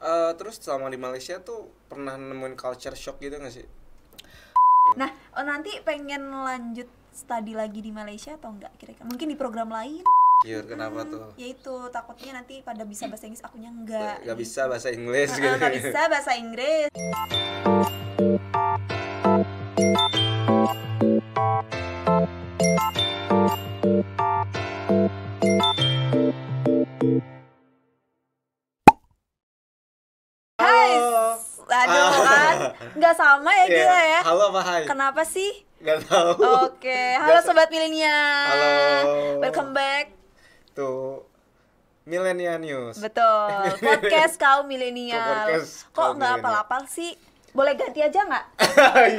Terus selama di Malaysia tuh pernah nemuin culture shock gitu nggak sih? Nah, nanti pengen lanjut studi lagi di Malaysia atau enggak kira-kira? Mungkin di program lain? Kiur, kenapa tuh? Ya itu, takutnya nanti pada bisa bahasa Inggris, akunya enggak. Gak bisa bahasa Inggris gitu. Nggak bisa bahasa Inggris. Hai, aduh kan, nggak sama ya Iya. kita ya. Halo apa hai? Kenapa sih? Gak tahu. Oke, halo Nggak- sobat milenial. Halo. Welcome back. Tuh Millennial News. Betul, podcast kaum milenial. Podcast Kok kaum nggak milenial. apal-apal sih? Boleh ganti aja nggak?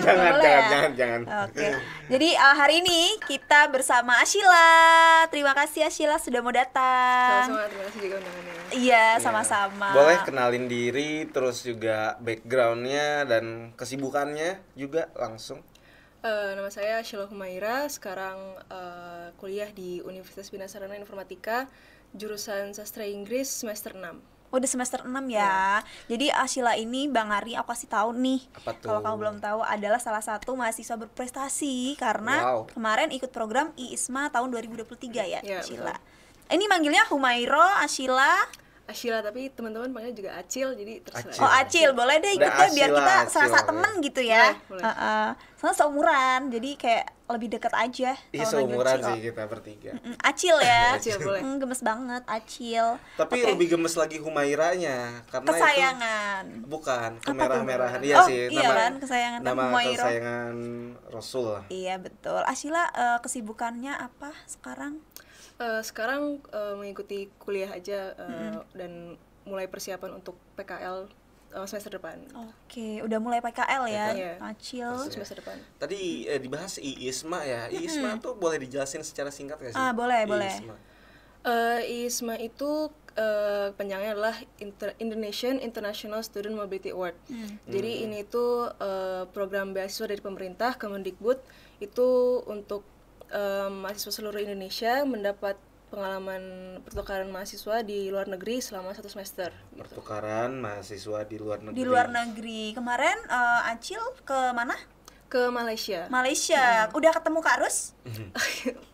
jangan, Boleh ya? jangan. Oke. Jadi hari ini kita bersama Ashila. Terima kasih Ashila sudah mau datang. Sama-sama, terima kasih juga undangannya. Iya, sama-sama. Boleh kenalin diri, terus juga backgroundnya dan kesibukannya juga langsung. Nama saya Sheila Humaira, sekarang kuliah di Universitas Bina Sarana Informatika, jurusan Sastra Inggris semester 6. Udah semester 6 ya. Jadi Ashila ini Bang Ari aku kasih tahu nih. Apa tuh? Kalau kamu belum tahu adalah salah satu mahasiswa berprestasi karena Wow. kemarin ikut program IISMA tahun 2023 ya, Ya, Ashila. Ini manggilnya Humairo, Ashila. Ashila, tapi teman-teman panggil juga Acil, jadi terserah. Acil. Oh Acil, boleh deh ikut Udah deh biar Ashila, kita Acil. serasa temen gitu ya. Boleh. Soalnya seumuran, jadi kayak lebih dekat aja. Ih, kalau manggil seumuran Cil. sih kita bertiga. Acil ya. Acil, boleh. Gemes banget, Acil. Tapi Oke. lebih gemes lagi Humairanya karena Kesayangan. itu bukan Apa tuh? kemerah-merahan. Oh, Iya sih, iya nama kan, kesayangan nama Humairo. kesayangan Rasul lah. Iya betul. Ashila kesibukannya apa sekarang? Sekarang mengikuti kuliah aja dan mulai persiapan untuk PKL semester depan. Oke, udah mulai PKL ya, Iya. Acil. Semester depan. Tadi dibahas IISMA ya. IISMA tuh boleh dijelasin secara singkat gak sih? Boleh, boleh. IISMA. IISMA itu panjangnya adalah Indonesian International Student Mobility Award. Jadi ini tuh program beasiswa dari pemerintah Kemendikbud itu untuk mahasiswa seluruh Indonesia mendapat pengalaman pertukaran mahasiswa di luar negeri selama 1 semester. Pertukaran mahasiswa di luar negeri. Di luar negeri. Kemarin Acil ke mana? Ke Malaysia. Malaysia. Udah ketemu Kak Rus?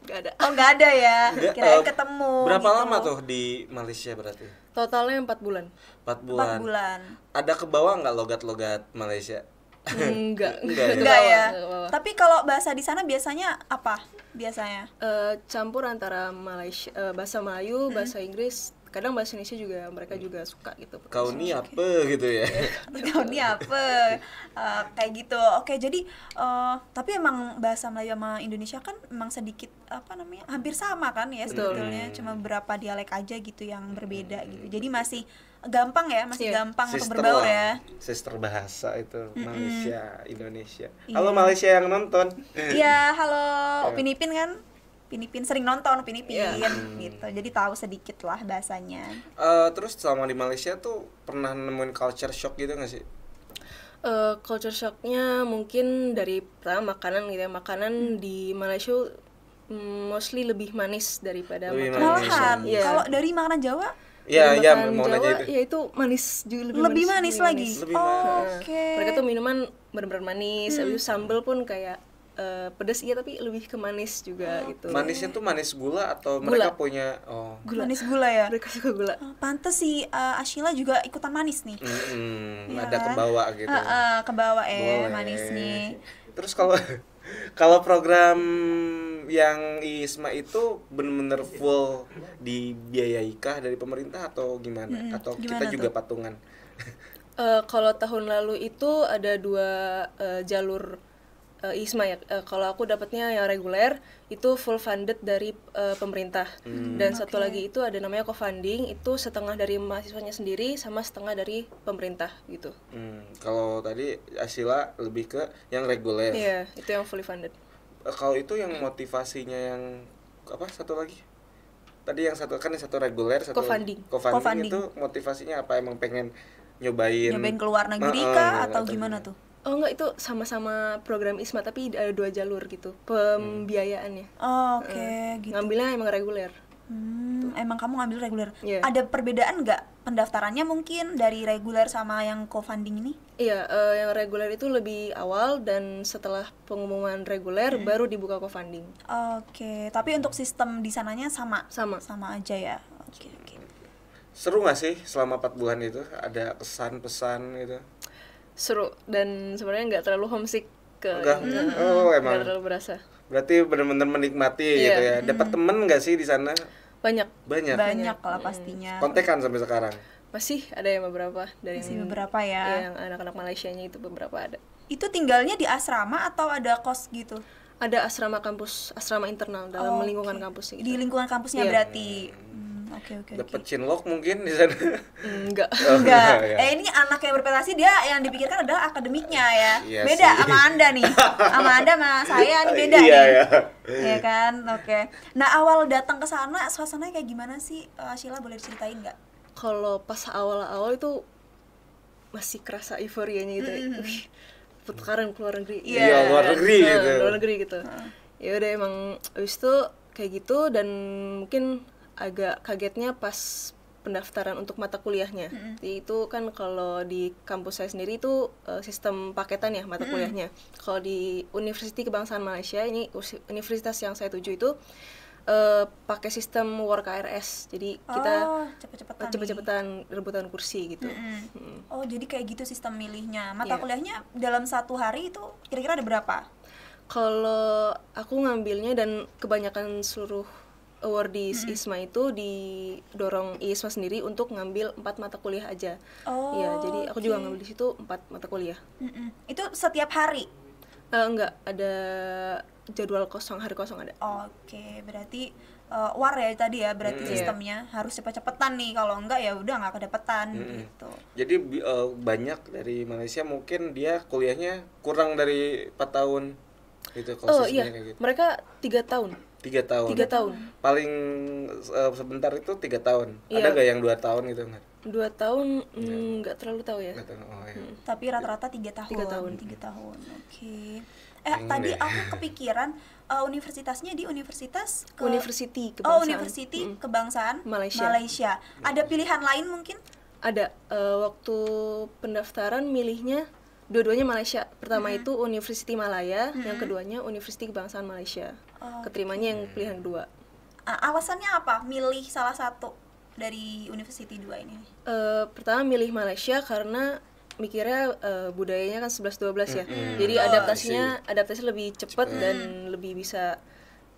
Gak ada. Oh, nggak ada ya. Enggak, Kirain ketemu. Berapa gitu. lama tuh di Malaysia berarti? Totalnya 4 bulan. 4 4 bulan. bulan. Ada ke bawah nggak logat-logat Malaysia? Enggak. Enggak ya? Enggak ya. Ke bawah. Tapi kalau bahasa di sana biasanya apa? Biasanya. Campur antara Malaysia, bahasa Melayu, bahasa Inggris, kadang bahasa Indonesia juga mereka juga suka gitu. Kau ni apa gitu ya? Tahun ini apa? Kayak gitu. Oke, jadi tapi emang bahasa Melayu sama Indonesia kan emang sedikit apa namanya? Hampir sama kan ya sebetulnya, cuma beberapa dialek aja gitu yang berbeda gitu. Jadi masih gampang ya, masih Iya. gampang untuk Sister berbaur lah. ya. Sister bahasa itu Malaysia, Indonesia. Halo Malaysia yang nonton. Iya, halo Pinipin kan? Pinipin sering nonton Pinipin gitu. Jadi tahu sedikit lah bahasanya. Terus selama di Malaysia tuh pernah nemuin culture shock gitu nggak sih? Culture shocknya mungkin dari pertama makanan gitu ya. Makanan di Malaysia mostly lebih manis daripada Lebih makanan manis. Malahan Iya. kalau dari makanan Jawa Iya, Dari iya makanan mau Jawa, nanya itu. ya itu manis juga, lebih manis lagi. Lebih manis. Oke. Mereka tuh minuman benar-benar manis, habis itu sambal pun kayak pedas iya tapi lebih ke manis juga gitu. Manisnya tuh manis gula atau mereka Gula. punya Manis gula ya. Mereka suka gula. Pantes si Ashila juga ikutan manis nih. Iya ada kan? kebawa gitu. Ke bawah Boleh. manisnya. Terus kalau kalau program yang IISMA itu benar-benar full dibiayai kah dari pemerintah atau gimana? Atau kita gimana juga tuh? patungan? Kalau tahun lalu itu ada 2 jalur ISMA ya. Kalau aku dapatnya yang reguler itu full funded dari pemerintah. Dan satu lagi itu ada namanya co-funding, itu setengah dari mahasiswanya sendiri sama setengah dari pemerintah gitu. Kalau tadi Asila lebih ke yang reguler. Iya, itu yang fully funded. Kalau itu yang motivasinya yang apa satu lagi? Tadi yang satu kan yang satu reguler, satu Co-funding. Co-funding. itu motivasinya apa? Emang pengen nyobain Nyobain ke luar negeri kah atau gimana tuh? Oh enggak, itu sama-sama program ISMA tapi ada 2 jalur gitu pembiayaannya. Oke, gitu. Ngambilnya emang reguler. Emang kamu ngambil reguler. Iya. Ada perbedaan nggak pendaftarannya mungkin dari reguler sama yang co-funding ini? Iya, yang reguler itu lebih awal dan setelah pengumuman reguler baru dibuka co-funding. Oke, tapi untuk sistem di sananya sama? Sama. Sama aja ya. Oke. Seru nggak sih selama 4 bulan itu? Ada kesan-pesan gitu? Seru dan sebenarnya nggak terlalu homesick Enggak? Oh, emang. nggak terlalu berasa. Berarti benar-benar menikmati Iya. gitu ya. Dapat temen nggak sih di sana? Banyak. Banyak. Banyak lah pastinya. Kontekan sampai sekarang. Masih ada yang beberapa dari Masih beberapa ya. yang anak-anak Malaysianya itu beberapa ada. Itu tinggalnya di asrama atau ada kos gitu? Ada asrama kampus, asrama internal dalam Oh, lingkungan oke. kampus gitu. Di lingkungan kampusnya Iya. berarti. Oke. Dapat cinlok mungkin di sana. Enggak. Oh, Enggak. ya. Ini anak yang berprestasi, dia yang dipikirkan adalah akademiknya ya. Iya Beda sih. sama Anda nih. Sama Anda sama saya nih beda Iya, nih. iya. Iya kan? Oke. Nah, awal datang ke sana suasananya kayak gimana sih? Sheila boleh diceritain nggak? Kalau pas awal-awal itu masih kerasa euforianya gitu. Wih, pertukaran ke luar negeri. Iya, luar negeri gitu. Luar negeri gitu. Ya udah emang abis itu kayak gitu dan mungkin agak kagetnya pas pendaftaran untuk mata kuliahnya. Jadi itu kan kalau di kampus saya sendiri itu sistem paketan ya mata kuliahnya. Kalau di Universiti Kebangsaan Malaysia, ini universitas yang saya tuju itu pakai sistem work KRS. Jadi kita cepet-cepetan rebutan kursi gitu. Oh, jadi kayak gitu sistem milihnya. Mata Iya. kuliahnya dalam satu hari itu kira-kira ada berapa? Kalau aku ngambilnya dan kebanyakan seluruh awardees ISMA itu didorong ISMA sendiri untuk ngambil 4 mata kuliah aja. Oh, Iya, jadi aku juga oke. ngambil di situ 4 mata kuliah. Itu setiap hari? Enggak, ada jadwal kosong, hari kosong ada. Oke, berarti war ya tadi ya, berarti sistemnya harus cepet-cepetan nih, kalau enggak ya udah nggak kedapetan gitu. Jadi banyak dari Malaysia mungkin dia kuliahnya kurang dari 4 tahun gitu kalau sistemnya Iya, kayak gitu. mereka 3 tahun. 3 tahun. 3 tahun. Paling sebentar itu 3 tahun. Iya. Ada gak yang 2 tahun gitu nggak? 2 tahun nggak terlalu tahu ya. Nggak tahu. Oh, iya. Tapi rata-rata 3 tahun. 3 tahun. 3 tahun. Oke. Pengen Tadi deh. aku kepikiran universitasnya di Universitas University Oh, Kebangsaan. University Kebangsaan Malaysia. Ada pilihan lain mungkin? Ada waktu pendaftaran milihnya dua-duanya Malaysia. Pertama itu University Malaya, yang keduanya University Kebangsaan Malaysia. Keterimanya yang pilihan kedua. Alasannya apa? Milih salah satu dari University 2 ini. Pertama milih Malaysia karena mikirnya budayanya kan 11-12 ya. Jadi adaptasi lebih cepat dan lebih bisa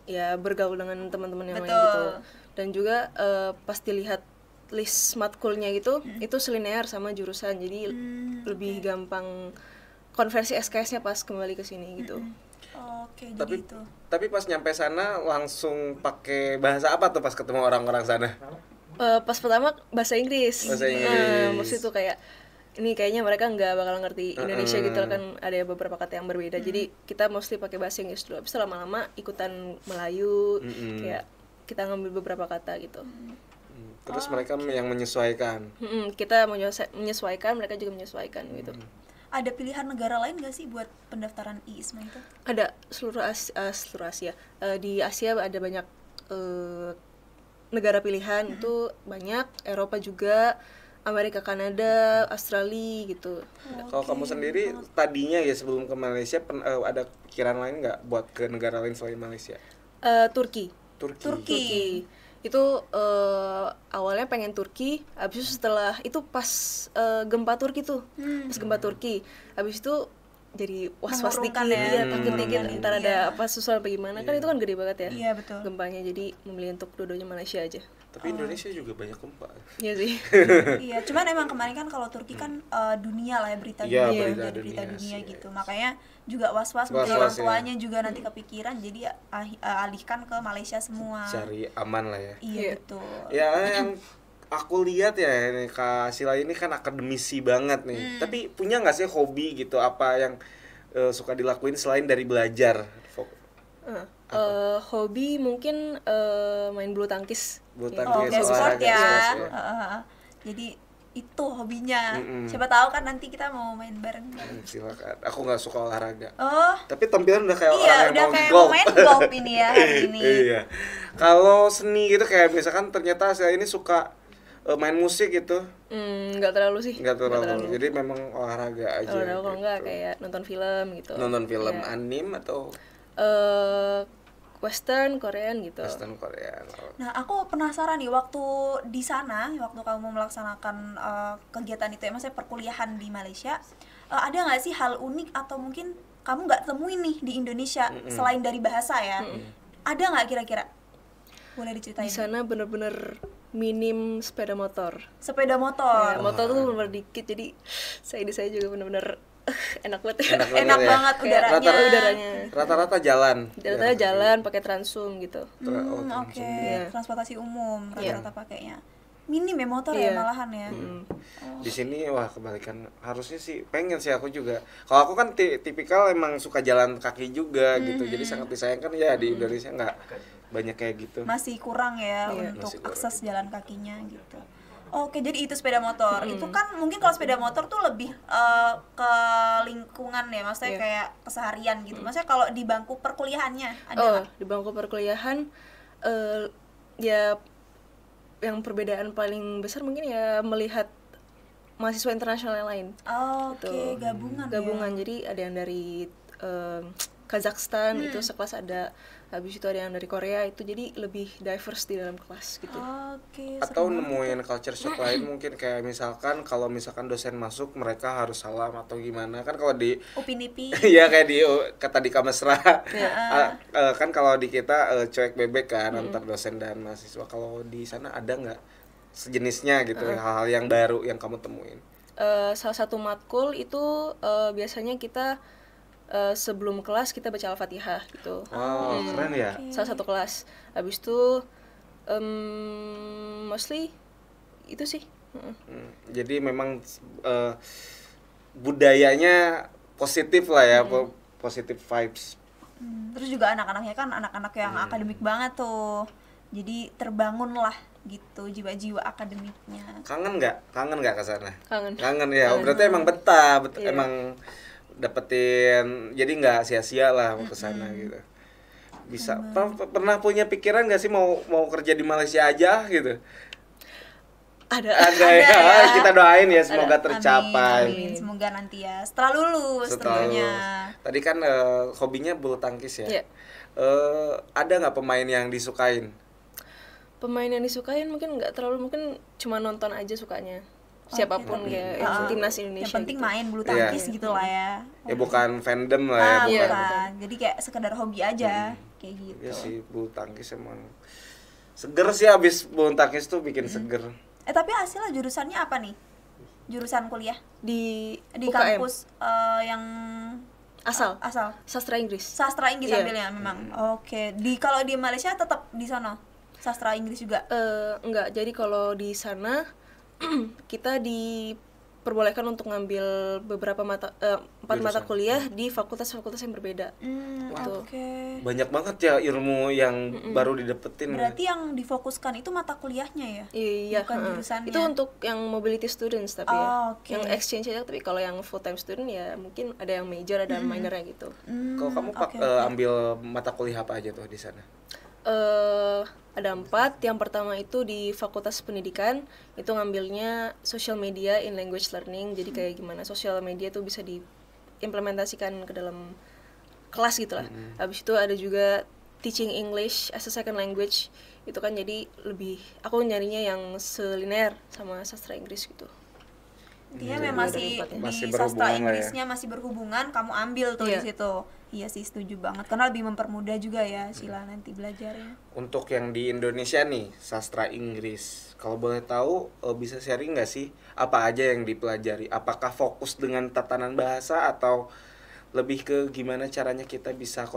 ya bergaul dengan teman-teman yang lain gitu. Dan juga pas dilihat list matkulnya gitu, itu selinear sama jurusan. Jadi lebih gampang konversi SKS-nya pas kembali ke sini gitu. Oke, Tapi jadi itu. tapi pas nyampe sana langsung pakai bahasa apa tuh pas ketemu orang-orang sana? Pas pertama bahasa Inggris. Bahasa Inggris. Maksud itu kayak ini kayaknya mereka nggak bakal ngerti Indonesia gitu kan, ada beberapa kata yang berbeda. Jadi kita mostly pakai bahasa Inggris dulu. Habis itu lama-lama ikutan Melayu, kayak kita ngambil beberapa kata gitu. Terus mereka yang menyesuaikan. Kita menyesuaikan, mereka juga menyesuaikan gitu. Ada pilihan negara lain nggak sih buat pendaftaran ISMA itu? Ada seluruh Asia. Di Asia ada banyak negara pilihan, itu banyak. Eropa juga, Amerika, Kanada, Australia gitu. Kalau kamu sendiri tadinya ya sebelum ke Malaysia ada pikiran lain nggak buat ke negara lain selain Malaysia? Turki. Itu awalnya pengen Turki, habis itu setelah itu pas gempa Turki tuh, pas gempa Turki, habis itu jadi was-was dikit Mengurungkan ya. takut dikit ntar ada apa susah apa gimana, kan itu kan gede banget ya Iya, betul. gempanya, jadi memilih untuk dua-duanya Malaysia aja. Tapi Indonesia juga banyak gempa. Iya sih. Iya, cuman emang kemarin kan kalau Turki kan dunia lah ya, berita Iya, dunia, berita jadi berita dunia dunia sih. gitu. Makanya juga was-was mungkin Was-was, orang tuanya juga nanti kepikiran, jadi alihkan ke Malaysia semua. Cari aman lah ya. Iya, betul. Ya yang aku lihat ya ini Kak Sheila ini kan akademisi banget nih. Tapi punya nggak sih hobi gitu apa yang suka dilakuin selain dari belajar? Hobi mungkin main bulu tangkis. Bulu Ya. tangkis, Oke, sport olahraga, ya. sport ya. Jadi itu hobinya. Mm-mm. Siapa tahu kan nanti kita mau main bareng. Silakan. Aku nggak suka olahraga. Oh, Tapi tampilan udah kayak orang iya, yang udah mau kayak golf. mau main golf ini ya hari ini. Iya. Kalau seni gitu kayak misalkan ternyata saya ini suka main musik gitu. Nggak terlalu sih. Nggak terlalu. Jadi memang olahraga aja. Olahraga kalau gitu. nggak kayak nonton film gitu. Nonton film Iya. anime atau Western, Korean gitu. Western Korea. Nah, aku penasaran nih waktu di sana, waktu kamu melaksanakan kegiatan itu ya, maksudnya perkuliahan di Malaysia, ada nggak sih hal unik atau mungkin kamu nggak temuin nih di Indonesia selain dari bahasa ya? Ada nggak kira-kira? Boleh diceritain? Di sana bener-bener minim sepeda motor. Sepeda Ya, motor. motor tuh bener-bener dikit, jadi saya juga bener-bener enak banget. Enak ya. banget udaranya. Rata-rata Udaranya. Rata-rata jalan. Rata-rata jalan pakai Transum gitu. Oke, Iya. transportasi umum Iya. rata-rata pakainya. Minim ya motor ya Iya. malahan ya. Di sini wah kebalikan, harusnya sih pengen sih aku juga. Kalau aku kan tipikal emang suka jalan kaki juga gitu, jadi sangat disayangkan ya di Indonesia nggak banyak kayak gitu. Masih kurang ya Iya. untuk Masih kurang. akses jalan kakinya gitu. Oke, jadi itu sepeda motor. Itu kan mungkin kalau sepeda motor tuh lebih ke lingkungan ya, maksudnya Iya. kayak keseharian gitu. Maksudnya kalau di bangku perkuliahannya ada Oh, nggak? di bangku perkuliahan ya yang perbedaan paling besar mungkin ya melihat mahasiswa internasional yang lain. Oke, gabungan ya. Gabungan, jadi ada yang dari Kazakhstan itu sekelas ada, habis itu ada yang dari Korea itu, jadi lebih diverse di dalam kelas gitu. Oke, Atau seru banget. nemuin culture shock lain mungkin kayak misalkan kalau misalkan dosen masuk mereka harus salam atau gimana kan kalau di Upin Ipin. ya kayak di kata di Kamesra kan kalau di kita cuek bebek kan antar dosen dan mahasiswa. Kalau di sana ada nggak sejenisnya gitu hal-hal yang baru yang kamu temuin? Salah satu matkul itu biasanya kita sebelum kelas kita baca Al-Fatihah gitu. Wow, keren ya. Salah satu kelas. Habis itu mostly itu sih. Jadi memang budayanya positif lah ya, positif vibes. Terus juga anak-anaknya kan anak-anak yang akademik banget tuh. Jadi terbangun lah gitu jiwa-jiwa akademiknya. Kangen nggak ke sana? Kangen. Kangen ya. Berarti emang betah, emang dapetin, jadi nggak sia-sia lah mau ke sana gitu. Bisa pernah punya pikiran nggak sih mau kerja di Malaysia aja gitu? Ada. Ada ya. Kita doain ya semoga tercapai. Amin. Semoga nanti ya setelah lulus Setelah tentunya. Tadi kan hobinya bulu tangkis ya. Iya. Ada nggak pemain yang disukain? Pemain yang disukain mungkin nggak terlalu, mungkin cuma nonton aja sukanya. Siapapun kayak yang timnas Indonesia. Yang penting gitu. main bulu tangkis Iya. gitu lah ya. Ya bukan fandom lah ya, Iya, Bukan. Jadi kayak sekedar hobi aja kayak gitu. Iya sih, bulu tangkis emang seger sih, abis bulu tangkis tuh bikin seger. Tapi hasilnya jurusannya apa nih? Jurusan kuliah Di di UKM. kampus yang asal sastra Inggris. sastra Inggris Iya. ambilnya memang. Oke. Kalau di Malaysia tetap di sana sastra Inggris juga. Enggak, jadi kalau di sana kita diperbolehkan untuk ngambil beberapa empat mata kuliah di fakultas-fakultas yang berbeda. Oke. Banyak banget ya ilmu yang baru didapetin. Berarti yang difokuskan itu mata kuliahnya ya? Iya, Bukan jurusannya. itu untuk yang mobility students tapi ya. Oh, oke. Yang exchange aja, tapi kalau yang full time student ya mungkin ada yang major, ada yang minornya gitu. Kalau kamu ambil mata kuliah apa aja tuh di sana? Ada 4. Yang pertama itu di Fakultas Pendidikan, itu ngambilnya Social Media in Language Learning. Jadi kayak gimana social media tuh bisa diimplementasikan ke dalam kelas gitu lah. Habis itu ada juga Teaching English as a Second Language. Itu kan jadi lebih, aku nyarinya yang selinear sama sastra Inggris gitu. Intinya memang Masih di berhubungan sastra lah ya. Inggrisnya masih berhubungan, kamu ambil tuh Iya. di situ. Iya sih, setuju banget. Karena lebih mempermudah juga ya Sheila nanti belajarnya. Untuk yang di Indonesia nih, sastra Inggris. Kalau boleh tahu, bisa sharing nggak sih apa aja yang dipelajari? Apakah fokus dengan tatanan bahasa atau lebih ke gimana caranya kita bisa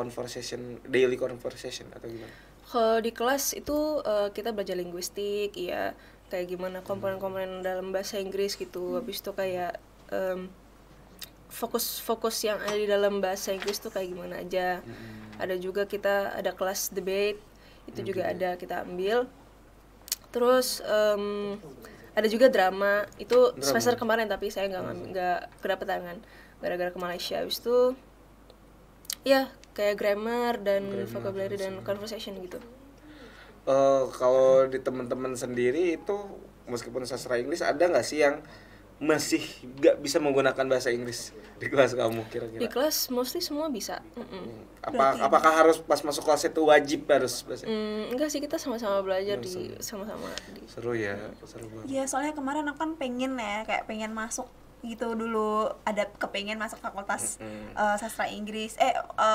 daily conversation atau gimana? Kalau di kelas itu kita belajar linguistik, ya kayak gimana komponen-komponen dalam bahasa Inggris gitu. Habis itu kayak fokus yang ada di dalam bahasa Inggris tuh kayak gimana aja. Ada juga kita ada kelas debate, itu juga ada kita ambil. Terus Ada juga drama, itu Drama. semester kemarin tapi saya nggak kedapatan kan gara-gara ke Malaysia. Habis itu ya kayak grammar dan vocabulary dan conversation gitu. Kalau di teman-teman sendiri itu meskipun sastra Inggris ada nggak sih yang masih nggak bisa menggunakan bahasa Inggris di kelas kamu Di kira-kira? kelas mostly semua bisa. Apakah harus pas masuk kelas itu wajib harus bahasa? Enggak sih, kita sama-sama belajar sama-sama di Seru ya, seru banget. Iya, soalnya kemarin aku kan pengen ya, kayak pengen masuk gitu dulu, ada kepengen masuk fakultas sastra Inggris,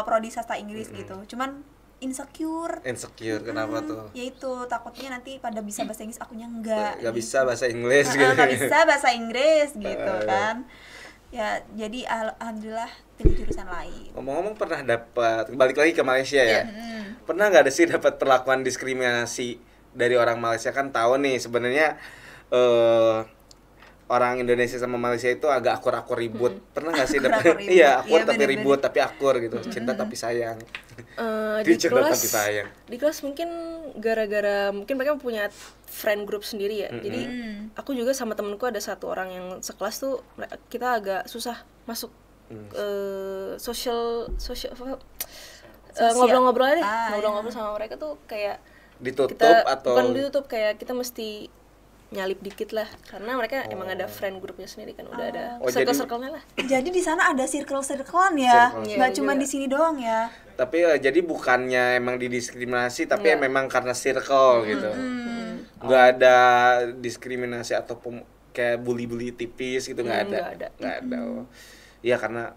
prodi sastra Inggris gitu. Cuman insecure. Kenapa tuh? Ya itu takutnya nanti pada bisa bahasa Inggris, akunya enggak. Nggak bisa bahasa Inggris gitu. Nggak bisa bahasa Inggris gitu kan. Ya, jadi alhamdulillah pilih jurusan lain. Ngomong-ngomong pernah dapat, balik lagi ke Malaysia ya? Pernah nggak ada sih dapat perlakuan diskriminasi dari orang Malaysia? Kan tahu nih sebenarnya orang Indonesia sama Malaysia itu agak akur-akur ribut. Pernah nggak sih dapat? Akur-akur ribut. Iya, akur Iya, tapi bener-bener. ribut tapi akur gitu. Cinta tapi sayang. di Cinta kelas tapi sayang. di kelas mungkin gara-gara mungkin mereka punya friend group sendiri ya. Jadi aku juga sama temenku ada satu orang yang sekelas tuh kita agak susah masuk social ngobrol-ngobrol aja deh. Ngobrol-ngobrol sama mereka tuh kayak Ditutup kita atau bukan ditutup, kayak kita mesti nyalip dikit lah karena mereka emang ada friend grupnya sendiri kan, udah ada circle-circle-nya lah. Jadi di sana ada circle-circlean ya, Circle. nggak Iya, cuma juga. di sini doang ya. tapi jadi bukannya emang didiskriminasi tapi memang karena circle gitu. Nggak ada diskriminasi atau kayak bully-bully tipis gitu nggak ada. nggak ada. Oh. Iya karena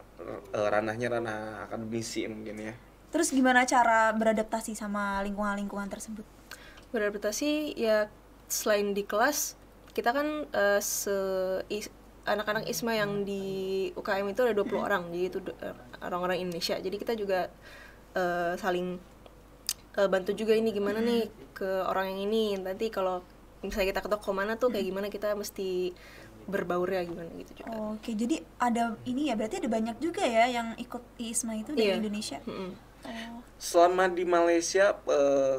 ranahnya ranah akademisi mungkin ya. Terus gimana cara beradaptasi sama lingkungan-lingkungan tersebut? Beradaptasi ya selain di kelas kita kan anak-anak ISMA yang di UKM itu ada 20 orang, jadi itu orang-orang Indonesia. Jadi kita juga saling bantu juga ini gimana nih ke orang yang ini. Nanti kalau misalnya kita ke toko mana tuh kayak gimana kita mesti berbaur ya gimana gitu juga. Oke, jadi ada ini ya, berarti ada banyak juga ya yang ikut ISMA itu dari Iya. Indonesia. Oh. Selama di Malaysia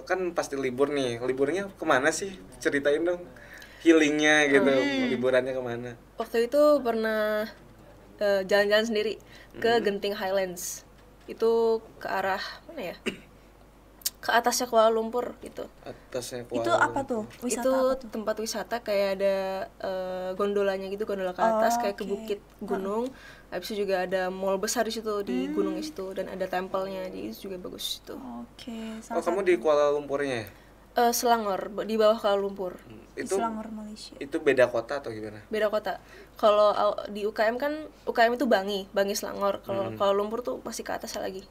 kan pasti libur nih. Liburnya kemana sih? Ceritain dong. Healingnya gitu. Liburannya kemana? Waktu itu pernah jalan-jalan sendiri ke Genting Highlands. Itu ke arah mana ya? Ke atasnya Kuala Lumpur gitu. Atasnya Itu Kuala apa tuh? Wisata Itu apa tuh? tempat wisata kayak ada gondolanya gitu, gondola ke atas kayak ke oke. bukit gunung. Habis itu juga ada mall besar di situ di gunung itu dan ada tempelnya. Jadi itu juga bagus itu. Oke, Oh, kamu di Kuala Lumpurnya ya? Selangor di bawah Kuala Lumpur. di Itu Selangor, Malaysia. itu beda kota atau gimana? Beda kota. Kalau di UKM kan UKM itu Bangi Selangor. Kalau Kuala Lumpur tuh masih ke atas lagi.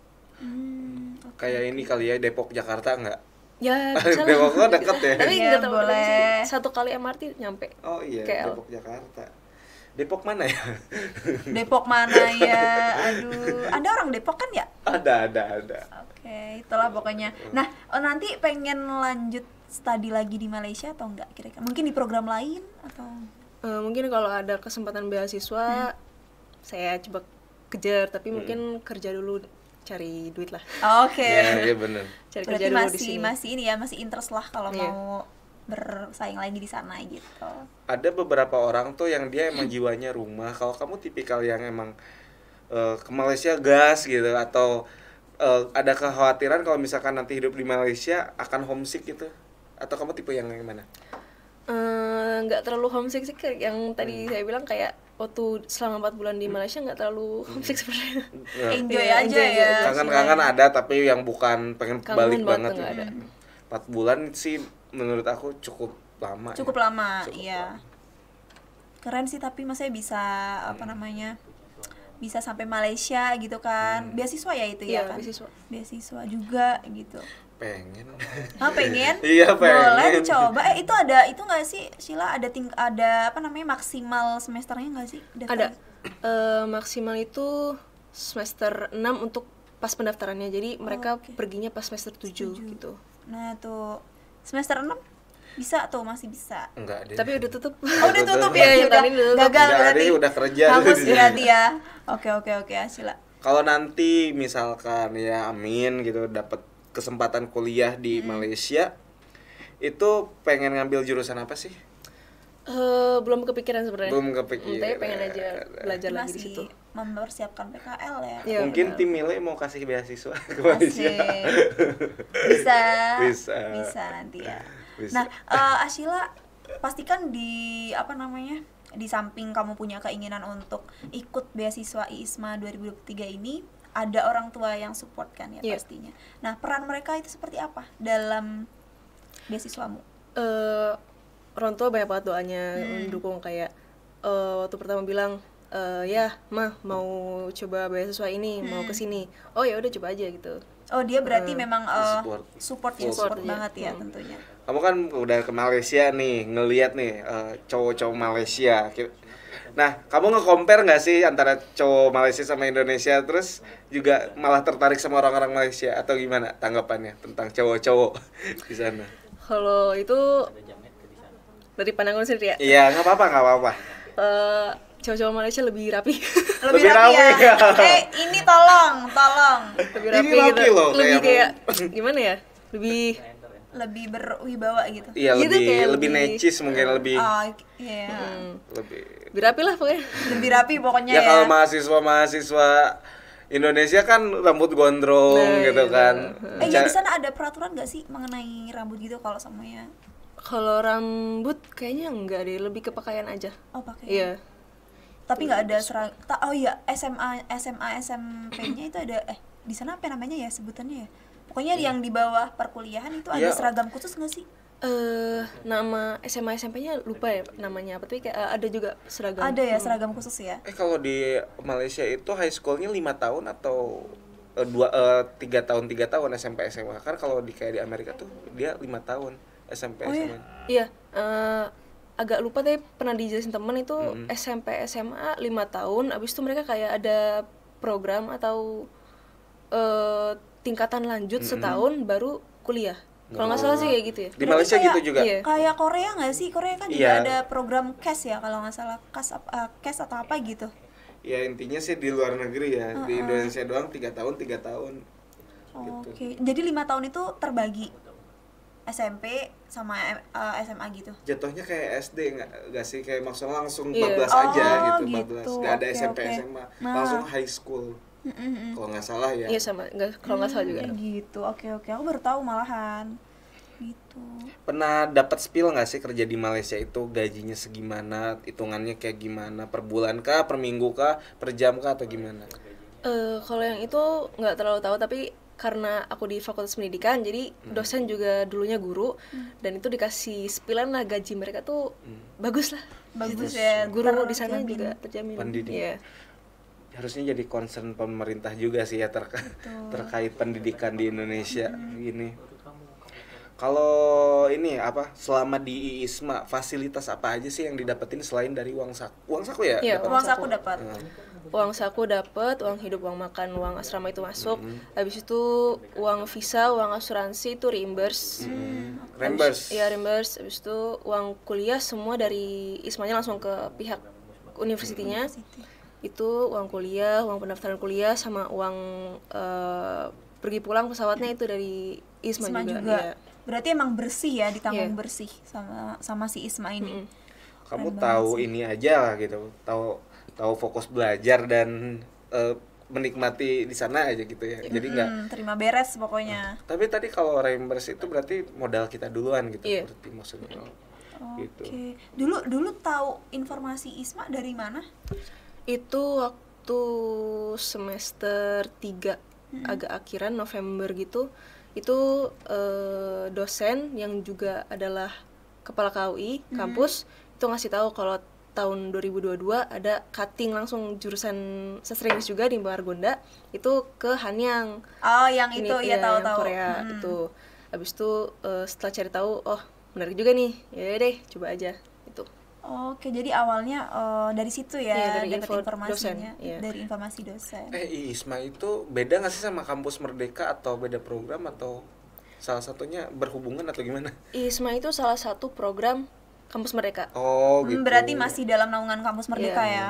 Kayak ini kali ya Depok Jakarta enggak? Ya, bisa lah. Depok kok deket ya? Tapi Iya, nggak terlalu dekat boleh. sih. Satu kali MRT nyampe. Oh iya, KL. Depok Jakarta. Depok mana ya? Depok mana ya? Aduh, ada orang Depok kan ya? ada. Oke, itulah pokoknya. Nah, nanti pengen lanjut studi lagi di Malaysia atau enggak kira-kira? Mungkin di program lain atau? Mungkin kalau ada kesempatan beasiswa saya coba kejar, tapi mungkin kerja dulu cari duit lah. Oke. Iya benar. Cari Berarti kerja dulu di sini. masih ini ya, masih interest lah kalau Iya. mau bersaing lagi di sana gitu. Ada beberapa orang tuh yang dia emang jiwanya rumah. Kalau kamu tipikal yang emang ke Malaysia gas gitu atau ada kekhawatiran kalau misalkan nanti hidup di Malaysia akan homesick gitu? Atau kamu tipe yang gimana? Nggak terlalu homesick sih, kayak yang tadi saya bilang kayak waktu selama 4 bulan di Malaysia nggak terlalu homesick sebenarnya. Enjoy Iya, aja enjoy ya. gitu. Kangen-kangen ada tapi yang bukan pengen Kangen balik banget banget. nggak ada. 4 bulan sih menurut aku cukup lama. Cukup ya. lama, Cukup iya. lama. Keren sih, tapi masanya bisa apa namanya? Bisa sampai Malaysia gitu kan. Beasiswa ya itu ya Iya, kan? beasiswa. Beasiswa juga gitu. Pengen. Pengen? Iya, pengen. Boleh dicoba. Itu ada itu nggak sih, Sheila, ada apa namanya, maksimal semesternya nggak sih? Ada maksimal itu semester 6 untuk pas pendaftarannya. Jadi mereka perginya pas semester 7 gitu. Nah tuh semester 6 bisa tuh, masih bisa. Enggak deh. Tapi udah tutup. Oh, udah tutup Iya, ya, yang udah tadi udah tutup. gagal Udah berarti. deh, udah kerja. Hapus berarti ya. Oke, Sheila. Kalau nanti misalkan ya amin gitu dapat kesempatan kuliah di Malaysia, itu pengen ngambil jurusan apa sih? Belum kepikiran sebenarnya. Belum kepikiran. Tapi pengen aja belajar lagi di Masih situ. mempersiapkan PKL ya. Iya, Mungkin benar. tim Mile mau kasih beasiswa ke Malaysia. Asik. Bisa. Bisa. Bisa nanti ya. Bisa. Nah, Ashila, pastikan di apa namanya? Di samping kamu punya keinginan untuk ikut beasiswa IISMA 2023 ini, ada orang tua yang support kan ya Iya. pastinya. Nah, peran mereka itu seperti apa dalam beasiswamu? Orang tua banyak banget doanya mendukung, kayak waktu pertama bilang ya mah mau coba beasiswa ini, mau ke sini, oh ya udah coba aja gitu. Oh, dia berarti memang Support. support Full banget ya tentunya. Kamu kan udah ke Malaysia nih, ngelihat nih cowok-cowok Malaysia. Nah, kamu nge-compare nggak sih antara cowok Malaysia sama Indonesia, terus juga malah tertarik sama orang-orang Malaysia, atau gimana tanggapannya tentang cowok-cowok di sana? Kalau itu dari pandangan sendiri ya, Iya, nggak apa-apa. cowok-cowok Malaysia lebih rapi. Lebih rapi ya. Ini tolong. Lebih Ini rapi rapi gitu. loh, Lebih kayak kayak gimana ya? Lebih berwibawa gitu. Iya, Gitu, kayak lebih necis, mungkin lebih Oh, iya. lebih. rapi lah pokoknya. Lebih rapi pokoknya Ya ya. kalau mahasiswa Indonesia kan rambut gondrong Nah, gitu iya, kan. Ya di sana ada peraturan nggak sih mengenai rambut gitu kalau semuanya? Kalau rambut kayaknya enggak deh, lebih ke pakaian aja. Oh, pakai. Iya. Tapi nggak ada oh iya, SMP-nya itu ada di sana apa namanya ya sebutannya ya? Pokoknya yang di bawah perkuliahan itu ada Iya. seragam khusus nggak sih? Nama SMA SMP-nya lupa ya namanya apa, tapi kayak ada juga seragam. Ada ya seragam khusus ya? Kalau di Malaysia itu high school-nya 5 tahun atau 3 tahun SMP SMA. Kan kalau kayak di Amerika tuh dia 5 tahun SMP SMA. Iya, agak lupa tapi pernah dijelasin temen itu SMP SMA 5 tahun, abis itu mereka kayak ada program atau tingkatan lanjut setahun baru kuliah. Kalau nggak salah sih kayak gitu ya. Di Malaysia kayak- gitu juga. Iya. Kayak Korea nggak sih? Korea kan juga Iya. ada program CAS ya kalau nggak salah, CAS atau apa gitu. Ya intinya sih di luar negeri ya. Di Indonesia doang 3 tahun. Oke, jadi 5 tahun itu terbagi SMP sama SMA gitu. Jatuhnya kayak SD nggak sih, kayak maksudnya langsung Iya. 14 aja Oh, gitu, gitu. 14. Nggak ada Oke, SMP oke. SMA, Nah. langsung high school. Kalau nggak salah ya. Iya sama, kalau nggak salah juga. Kayak gitu. Oke, aku baru tahu malahan. Gitu. Pernah dapat spill nggak sih kerja di Malaysia itu gajinya segimana, hitungannya kayak gimana, per bulan kah, per minggu kah, per jam kah, atau gimana? Kalau yang itu nggak terlalu tahu, tapi karena aku di Fakultas Pendidikan, jadi dosen juga dulunya guru, dan itu dikasih spillan lah gaji mereka tuh bagus lah. Bagus ya. Guru di sana terjamin. juga terjamin. Pendidik. Iya. Harusnya jadi concern pemerintah juga sih ya terkait pendidikan di Indonesia gini. Kalau ini apa, selama di IISMA fasilitas apa aja sih yang didapetin selain dari uang saku? Uang saku ya? Iya, dapat? Uang saku dapat. Uang saku dapat, uang hidup, uang makan, uang asrama itu masuk. Habis itu uang visa, uang asuransi itu reimburse. Reimburse. Iya, reimburse. Habis itu uang kuliah semua dari ISMA-nya langsung ke pihak universitinya. Itu uang kuliah, uang pendaftaran kuliah, sama uang pergi pulang pesawatnya itu dari ISMA ISMA juga. juga. Iya. Berarti emang bersih ya, ditanggung Iya. bersih sama si ISMA ini. Kamu tahu ini aja lah gitu, tahu fokus belajar dan menikmati di sana aja gitu ya. Jadi nggak. Terima beres pokoknya. Tapi tadi kalau reimburse itu berarti modal kita duluan gitu, Iya. berarti maksudnya. Gitu. Oke. Dulu tahu informasi ISMA dari mana? Itu waktu semester 3 agak akhiran November gitu, itu dosen yang juga adalah kepala KUI kampus itu ngasih tahu kalau tahun 2022 ada cutting langsung jurusan sastra Inggris juga di Margonda itu ke Hanyang. Oh, yang Ini, itu ya yang tahu-tahu. Korea itu. Habis itu setelah cari tahu, oh menarik juga nih, ya deh coba aja itu. Oke, jadi awalnya dari situ ya, Iya, dari dapat info informasinya, dosen, iya. dari informasi dosen. IISMA itu beda nggak sih sama kampus Merdeka, atau beda program, atau salah satunya berhubungan atau gimana? ISMA itu salah satu program kampus Merdeka. Oh gitu. Berarti masih dalam naungan kampus Merdeka Iya. ya.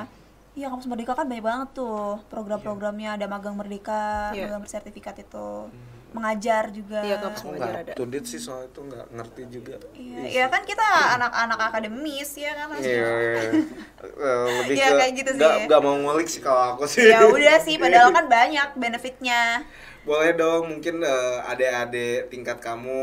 Iya, kampus Merdeka kan banyak banget tuh program-programnya, ada magang Merdeka, Iya. magang bersertifikat itu. mengajar juga. Iya, kampus Aku mengajar nggak ada. up to date sih soal itu, nggak ngerti juga. Iya, ya kan kita anak-anak akademis ya kan. Iya, lebih Iya, ke kayak gitu sih nggak mau ngulik sih kalau aku sih. Ya udah sih, padahal kan banyak benefitnya. Boleh dong, mungkin adik-adik tingkat kamu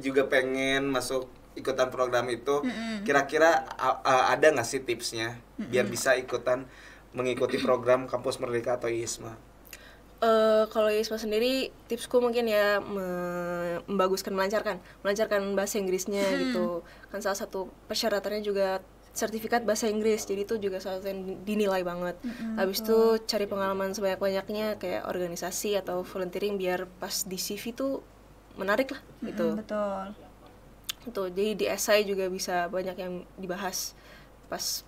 juga pengen masuk ikutan program itu. Kira-kira ada nggak sih tipsnya biar bisa ikutan mengikuti program Kampus Merdeka atau ISMA? Kalau ISMA sendiri, tipsku mungkin ya membaguskan, melancarkan bahasa Inggrisnya gitu. Kan salah satu persyaratannya juga sertifikat bahasa Inggris, jadi itu juga salah satu yang dinilai banget. Habis itu cari pengalaman sebanyak-banyaknya kayak organisasi atau volunteering biar pas di CV tuh menarik lah gitu. Betul. Tuh, jadi di essay juga bisa banyak yang dibahas pas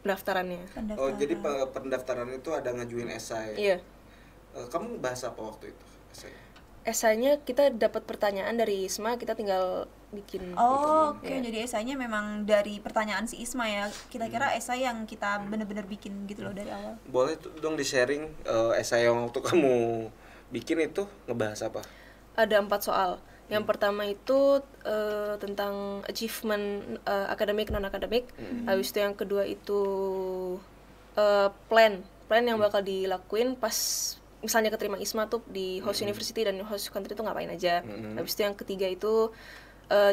pendaftarannya. Oh, jadi pendaftaran itu ada ngajuin esai. Iya. Kamu bahas apa waktu itu? Esai. Esainya kita dapat pertanyaan dari ISMA, kita tinggal bikin. Oh, oke. Iya. Jadi esainya memang dari pertanyaan si Isma ya. Kita kira esai yang kita bener-bener bikin gitu loh dari awal. Boleh dong di-sharing esai yang waktu kamu bikin itu ngebahas apa? Ada 4 soal. Yang pertama itu tentang achievement akademik, non akademik. Habis itu yang kedua itu plan yang bakal dilakuin pas misalnya keterima ISMA tuh di host university dan host country tuh ngapain aja. Habis itu yang ketiga itu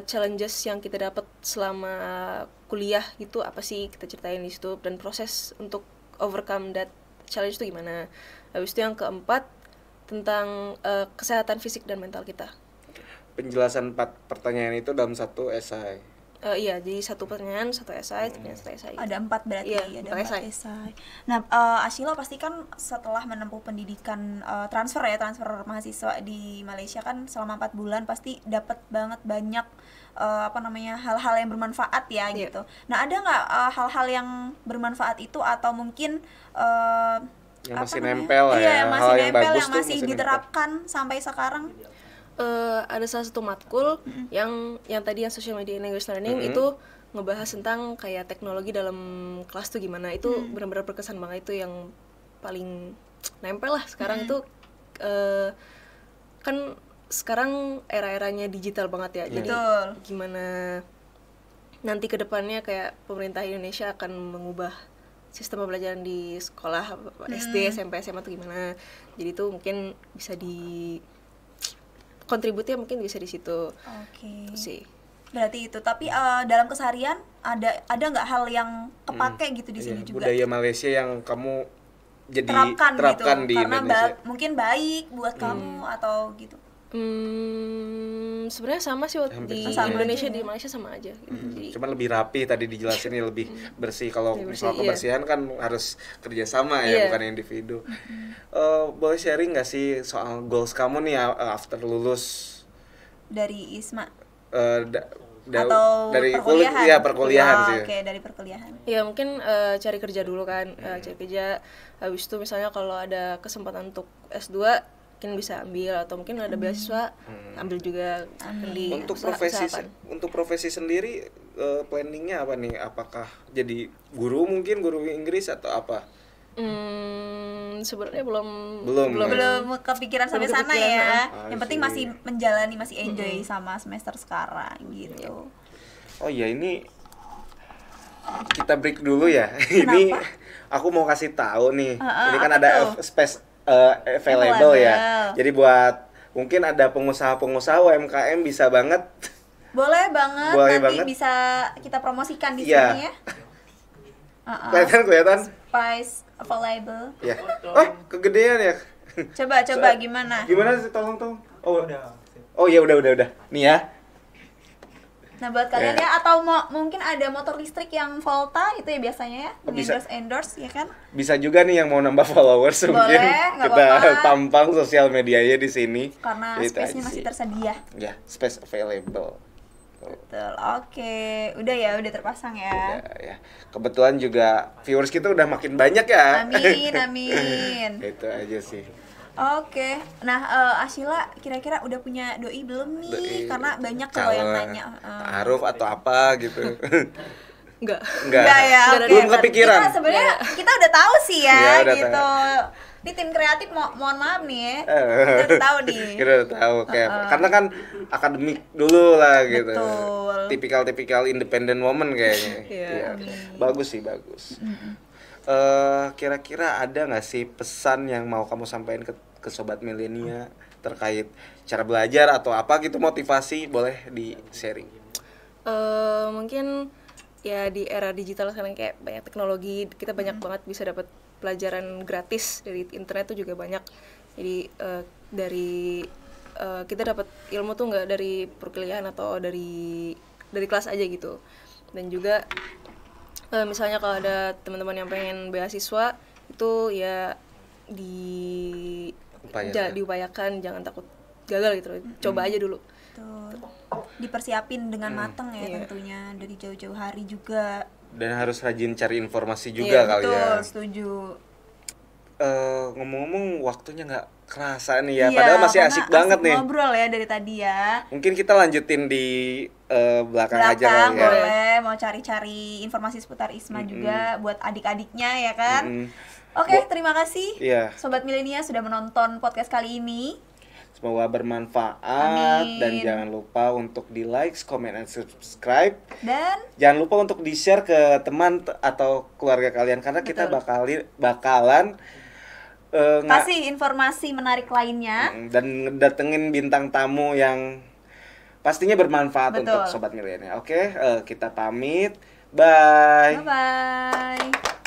challenges yang kita dapat selama kuliah gitu, apa sih kita ceritain di situ, dan proses untuk overcome that challenge itu gimana. Habis itu yang keempat tentang kesehatan fisik dan mental kita. Penjelasan 4 pertanyaan itu dalam satu esai. Iya, jadi satu pertanyaan, satu esai, satu esai. Ada 4 berarti, Iya, ada 4 esai. esai. Nah, Ashila pasti kan setelah menempuh pendidikan transfer mahasiswa di Malaysia kan selama 4 bulan pasti dapat banget banyak hal-hal yang bermanfaat ya gitu. Nah, ada nggak hal-hal yang bermanfaat itu atau mungkin Yang masih nempel lah iya, ya, yang masih hal yang nempel, bagus yang tuh masih masih diterapkan sampai sekarang? Ada salah satu matkul yang tadi yang social media and language learning itu ngebahas tentang kayak teknologi dalam kelas tuh gimana. Itu benar-benar berkesan banget, itu yang paling nempel lah sekarang. Itu kan sekarang era-eranya digital banget ya. Jadi Betul. gimana nanti ke depannya kayak pemerintah Indonesia akan mengubah sistem pembelajaran di sekolah SD, SMP, SMA tuh gimana. Jadi itu mungkin bisa kontribusinya mungkin bisa di situ. Oke. Itu sih. Berarti itu. Tapi dalam keseharian ada nggak hal yang kepake gitu di sini juga? Budaya Malaysia yang kamu jadi terapkan gitu. di Karena Indonesia. mungkin baik buat kamu atau gitu. Sebenarnya sama sih di sama Indonesia, aja. di Malaysia sama aja. Jadi Cuman lebih rapi tadi dijelasin, lebih bersih. Kalau Lebih soal bersih, iya. kebersihan kan harus kerjasama ya, Iya. bukan individu. Boleh sharing nggak sih soal goals kamu nih after lulus Dari ISMA atau dari perkuliahan? perkuliahan Oh, sih. Oke, dari perkuliahan. ya mungkin cari kerja dulu kan, cari kerja. Habis itu misalnya kalau ada kesempatan untuk S2 mungkin bisa ambil, atau mungkin ada beasiswa ambil juga. Di Untuk profesi sendiri planningnya apa nih? Apakah jadi guru, mungkin guru Inggris atau apa? Sebenarnya belum Belum kepikiran sampai Belum sana kepikiran, ya. I Yang penting see. masih menjalani, masih enjoy sama semester sekarang gitu. Oh iya, ini kita break dulu ya. Ini aku mau kasih tahu nih. Ini kan apa ada tuh? space available ya. Jadi buat mungkin ada pengusaha-pengusaha UMKM bisa banget. Boleh banget, Boleh nanti banget. bisa kita promosikan di Iya. sini ya. Kelihatan. Spice available. Ya. Oh, kegedean ya. Coba gimana? Gimana sih, tolong. Oh ya udah. Nih ya. Nah, buat kalian ya, atau mungkin ada motor listrik yang Volta itu ya biasanya ya, Oh, bisa. endorse ya kan? Bisa juga nih yang mau nambah followers, mungkin nggak kita apa-apa. tampang sosial medianya di sini. Karena Itu space-nya aja masih sih. tersedia. Ya, space available. Betul. Oke, udah terpasang ya. Ya. Kebetulan juga viewers kita udah makin banyak ya. Amin. Itu aja sih. Oke. Nah, Ashila kira-kira udah punya doi belum nih? Doi. Karena banyak kalau yang Calon, nanya. Ta'aruf atau apa gitu. enggak. Enggak. Enggak ya, oke. Belum kepikiran. Kita sebenarnya kita udah tahu sih ya, Iya, udah gitu. tahu. Ini tim kreatif mohon maaf nih ya. Kita udah tahu nih. Kita udah tahu kayak karena kan akademik dulu lah gitu. Betul. Tipikal independent woman kayaknya. Iya. Bagus sih, bagus. Kira-kira ada nggak sih pesan yang mau kamu sampaikan ke sobat milenia terkait cara belajar atau apa gitu, motivasi, boleh di sharing? Mungkin ya di era digital sekarang kayak banyak teknologi, kita banyak banget bisa dapat pelajaran gratis dari internet tuh juga banyak. Jadi kita dapat ilmu tuh nggak dari perkuliahan atau dari kelas aja gitu. Dan juga misalnya kalau ada teman-teman yang pengen beasiswa itu ya diupayakan, jangan takut gagal gitu, coba aja dulu. Betul. Dipersiapin dengan matang ya tentunya dari jauh-jauh hari juga. Dan harus rajin cari informasi juga kali betul, ya. Setuju. Ngomong-ngomong waktunya nggak kerasa nih ya, padahal masih asik banget nih. Ngobrol ya dari tadi ya. Mungkin kita lanjutin di belakang aja kali ya. Boleh, mau cari-cari informasi seputar ISMA juga buat adik-adiknya ya kan. Oke, terima kasih Sobat Milenia sudah menonton podcast kali ini. Semoga bermanfaat. Dan jangan lupa untuk di like, comment, and subscribe. Dan jangan lupa untuk di share ke teman atau keluarga kalian, karena kita bakalan kasih informasi menarik lainnya dan datengin bintang tamu yang pastinya bermanfaat untuk Sobat Milenia. Oke, kita pamit. Bye. Bye-bye.